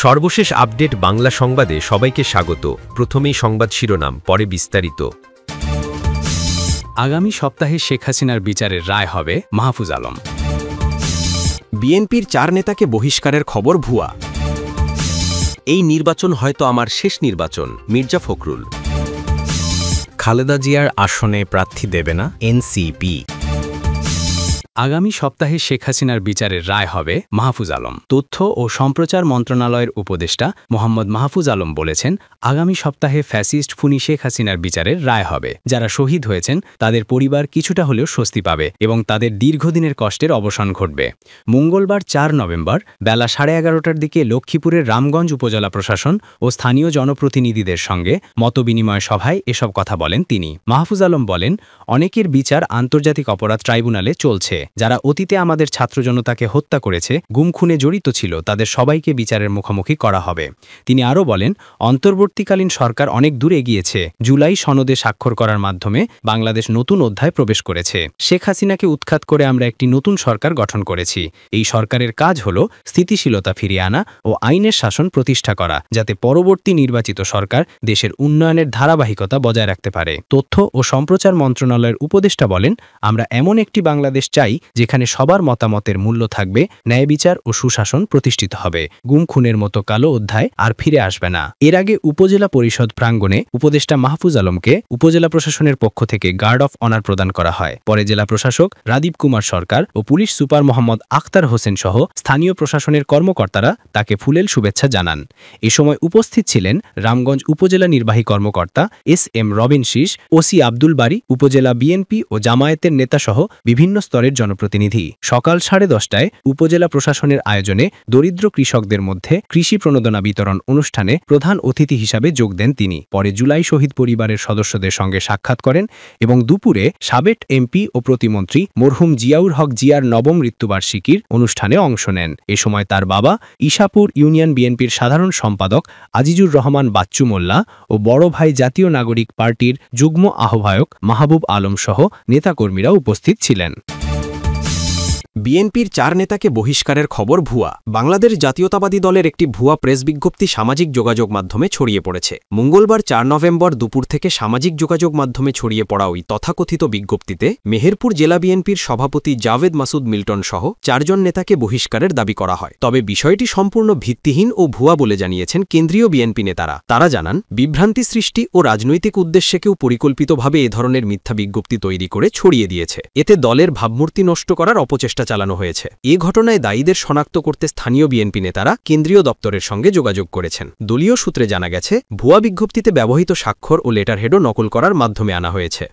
সর্বশেষ আপডেট বাংলা সংবাদে সবাইকে স্বাগত। প্রথমেই সংবাদ শিরোনাম, পরে বিস্তারিত। আগামী সপ্তাহে শেখ হাসিনার বিচারের রায় হবে, মাহফুজ আলম। বিএনপির 4 নেতাকে বহিষ্কারের খবর ভুয়া। এই নির্বাচন হয়তো আমার শেষ নির্বাচন, মির্জা ফখরুল। খালেদা জিয়ার আসনে প্রার্থী দেবে না এনসিপি। আগামী সপ্তাহে শেখ হাসিনার বিচারের রায় হবে, মাহফুজ আলম। তথ্য ও সম্প্রচার মন্ত্রণালয়ের উপদেষ্টা মোহাম্মদ মাহফুজ আলম বলেছেন, আগামী সপ্তাহে ফ্যাসিস্ট খুনি শেখ হাসিনার বিচারের রায় হবে। যারা শহীদ হয়েছেন তাদের পরিবার কিছুটা হলেও স্বস্তি পাবে এবং তাদের দীর্ঘদিনের কষ্টের অবসান ঘটবে। মঙ্গলবার 4 নভেম্বর বেলা 11:30টার দিকে লক্ষ্মীপুরের রামগঞ্জ উপজেলা প্রশাসন ও স্থানীয় জনপ্রতিনিধিদের সঙ্গে মতবিনিময় সভায় এসব কথা বলেন তিনি। মাহফুজ আলম বলেন, অনেকের বিচার আন্তর্জাতিক অপরাধ ট্রাইব্যুনালে চলছে। যারা অতীতে আমাদের ছাত্র জনতাকে হত্যা করেছে, গুম খুনে জড়িত ছিল, তাদের সবাইকে বিচারের মুখোমুখি করা হবে। তিনি আরও বলেন, অন্তর্বর্তীকালীন সরকার অনেক দূর এগিয়েছে। জুলাই সনদে স্বাক্ষর করার মাধ্যমে বাংলাদেশ নতুন অধ্যায় প্রবেশ করেছে। শেখ হাসিনাকে উৎখাত করে আমরা একটি নতুন সরকার গঠন করেছি। এই সরকারের কাজ হল স্থিতিশীলতা ফিরিয়ে আনা ও আইনের শাসন প্রতিষ্ঠা করা, যাতে পরবর্তী নির্বাচিত সরকার দেশের উন্নয়নের ধারাবাহিকতা বজায় রাখতে পারে। তথ্য ও সম্প্রচার মন্ত্রণালয়ের উপদেষ্টা বলেন, আমরা এমন একটি বাংলাদেশ চাই যেখানে সবার মতামতের মূল্য থাকবে, ন্যায় বিচার ও সুশাসন প্রতিষ্ঠিত হবে। গুম খুনের মতো কালো অধ্যায় আর ফিরে আসবে না। এর আগে উপজেলা পরিষদ প্রাঙ্গণে উপদেষ্টা মাহফুজ আলমকে উপজেলা প্রশাসনের পক্ষ থেকে গার্ড অফ অনার প্রদান করা হয়। পরে জেলা প্রশাসক রাদীপ কুমার সরকার ও পুলিশ সুপার মোহাম্মদ আখতার হোসেন সহ স্থানীয় প্রশাসনের কর্মকর্তারা তাকে ফুলেল শুভেচ্ছা জানান। এ সময় উপস্থিত ছিলেন রামগঞ্জ উপজেলা নির্বাহী কর্মকর্তা এস.এম. রবিন শীষ, ওসি আব্দুল বারী, উপজেলা বিএনপি ও জামায়াতের নেতাসহ বিভিন্ন স্তরের জনপ্রতিনিধি। সকাল 10:30টায় উপজেলা প্রশাসনের আয়োজনে দরিদ্র কৃষকদের মধ্যে কৃষি প্রণোদনা বিতরণ অনুষ্ঠানে প্রধান অতিথি হিসাবে যোগ দেন তিনি। পরে জুলাই শহীদ পরিবারের সদস্যদের সঙ্গে সাক্ষাৎ করেন এবং দুপুরে সাবেক এমপি ও প্রতিমন্ত্রী মরহুম জিয়াউর হক জিয়ার নবম মৃত্যুবার্ষিকীর অনুষ্ঠানে অংশ নেন। এ সময় তার বাবা ঈশাপুর ইউনিয়ন বিএনপির সাধারণ সম্পাদক আজিজুর রহমান বাচ্চু মোল্লা ও বড় ভাই জাতীয় নাগরিক পার্টির যুগ্ম আহ্বায়ক মাহবুব আলম সহ নেতাকর্মীরা উপস্থিত ছিলেন। বিএনপির 4 নেতাকে বহিষ্কারের খবর ভুয়া। বাংলাদেশ জাতীয়তাবাদী দলের একটি ভুয়া প্রেস বিজ্ঞপ্তি সামাজিক যোগাযোগ মাধ্যমে ছড়িয়ে পড়েছে। মঙ্গলবার 4 নভেম্বর দুপুর থেকে সামাজিক যোগাযোগ মাধ্যমে ছড়িয়ে পড়া ওই তথাকথিত বিজ্ঞপ্তিতে মেহেরপুর জেলা বিএনপির সভাপতি জাভেদ মাসুদ মিল্টন সহ 4 জন নেতাকে বহিষ্কারের দাবি করা হয়। তবে বিষয়টি সম্পূর্ণ ভিত্তিহীন ও ভুয়া বলে জানিয়েছেন কেন্দ্রীয় বিএনপি নেতারা। তারা জানান, বিভ্রান্তি সৃষ্টি ও রাজনৈতিক উদ্দেশ্যে কেউ পরিকল্পিতভাবে এ ধরনের মিথ্যা বিজ্ঞপ্তি তৈরি করে ছড়িয়ে দিয়েছে। এতে দলের ভাবমূর্তি নষ্ট করার অপচেষ্টা চালানো হয়েছে। এ ঘটনায় দায়ীদের শনাক্ত করতে স্থানীয় বিএনপি নেতারা কেন্দ্রীয় দপ্তরের সঙ্গে যোগাযোগ করেছেন। দলীয় সূত্রে জানা গেছে, ভুয়া বিজ্ঞপ্তিতে ব্যবহৃত স্বাক্ষর ও লেটারহেডও নকল করার মাধ্যমে আনা হয়েছে।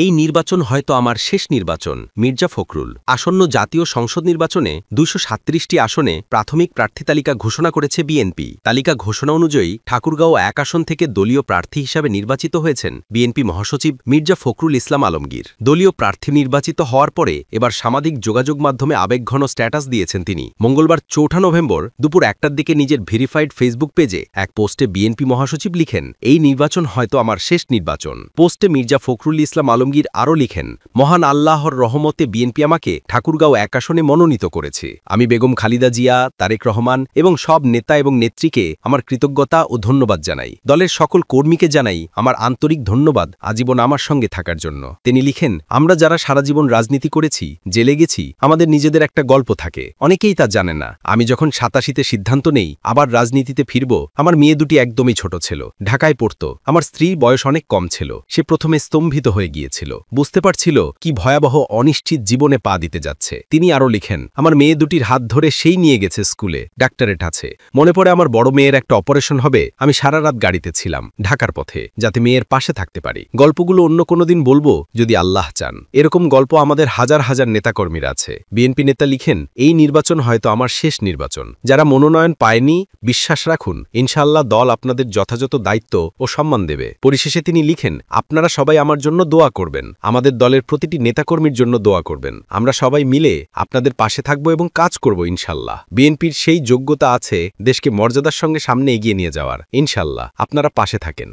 এই নির্বাচন হয়তো আমার শেষ নির্বাচন, মির্জা ফখরুল। আসন্ন জাতীয় সংসদ নির্বাচনে 237টি আসনে প্রাথমিক প্রার্থী তালিকা ঘোষণা করেছে বিএনপি। তালিকা ঘোষণা অনুযায়ী ঠাকুরগাঁও 1 আসন থেকে দলীয় প্রার্থী হিসাবে নির্বাচিত হয়েছেন বিএনপি মহাসচিব মির্জা ফখরুল ইসলাম আলমগীর। দলীয় প্রার্থী নির্বাচিত হওয়ার পরে এবার সামাজিক যোগাযোগ মাধ্যমে আবেগঘন স্ট্যাটাস দিয়েছেন তিনি। মঙ্গলবার 4 নভেম্বর দুপুর 1টার দিকে নিজের ভেরিফাইড ফেসবুক পেজে এক পোস্টে বিএনপি মহাসচিব লিখেন, এই নির্বাচন হয়তো আমার শেষ নির্বাচন। পোস্টে মির্জা ফখরুল ইসলাম আলমগীর আরও লিখেন, মহান আল্লাহর রহমতে বিএনপি আমাকে ঠাকুরগাঁও 1 আসনে মনোনীত করেছে। আমি বেগম খালেদা জিয়া, তারেক রহমান এবং সব নেতা এবং নেত্রীকে আমার কৃতজ্ঞতা ও ধন্যবাদ জানাই। দলের সকল কর্মীকে জানাই আমার আন্তরিক ধন্যবাদ আজীবন আমার সঙ্গে থাকার জন্য। তিনি লিখেন, আমরা যারা সারা জীবন রাজনীতি করেছি, জেলে গেছি, আমাদের নিজেদের একটা গল্প থাকে, অনেকেই তা জানে না। আমি যখন 87তে সিদ্ধান্ত নেই আবার রাজনীতিতে ফিরব, আমার মেয়ে দুটি একদমই ছোট ছিল, ঢাকায় পড়ত। আমার স্ত্রীর বয়স অনেক কম ছিল। সে প্রথমে স্তম্ভিত হয়ে গিয়েছিল, বুঝতে পারছিল কি ভয়াবহ অনিশ্চিত জীবনে পা দিতে যাচ্ছে। তিনি আরও লিখেন, আমার মেয়ে দুটির হাত ধরে সেই নিয়ে গেছে স্কুলে, ডাক্তারেট আছে। মনে পড়ে আমার বড় মেয়ের একটা অপারেশন হবে, আমি সারা রাত গাড়িতে ছিলাম ঢাকার পথে, যাতে মেয়ের পাশে থাকতে পারি। গল্পগুলো অন্য কোনোদিন বলবো যদি আল্লাহ চান। এরকম গল্প আমাদের হাজার হাজার নেতাকর্মীরা আছে। বিএনপি নেতা লিখেন, এই নির্বাচন হয়তো আমার শেষ নির্বাচন। যারা মনোনয়ন পায়নি, বিশ্বাস রাখুন, ইনশাআল্লাহ দল আপনাদের যথাযথ দায়িত্ব ও সম্মান দেবে। পরিশেষে তিনি লিখেন, আপনারা সবাই আমার জন্য দোয়া করবেন, আমাদের দলের প্রতিটি নেতাকর্মীর জন্য দোয়া করবেন। আমরা সবাই মিলে আপনাদের পাশে থাকব এবং কাজ করব ইনশাআল্লাহ। বিএনপির সেই যোগ্যতা আছে দেশকে মর্যাদার সঙ্গে সামনে এগিয়ে নিয়ে যাওয়ার। ইনশাআল্লাহ আপনারা পাশে থাকেন।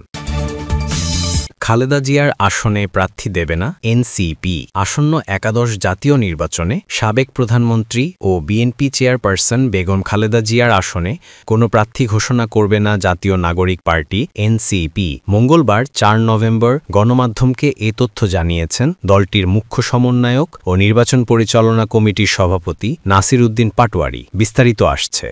খালেদা জিয়ার আসনে প্রার্থী দেবে না এনসিপি। আসন্ন একাদশ জাতীয় নির্বাচনে সাবেক প্রধানমন্ত্রী ও বিএনপি চেয়ারপারসন বেগম খালেদা জিয়ার আসনে কোনো প্রার্থী ঘোষণা করবে না জাতীয় নাগরিক পার্টি এনসিপি। মঙ্গলবার ৪ নভেম্বর গণমাধ্যমকে এ তথ্য জানিয়েছেন দলটির মুখ্য সমন্বয়ক ও নির্বাচন পরিচালনা কমিটির সভাপতি নাসির উদ্দিন পাটোয়ারি। বিস্তারিত আসছে।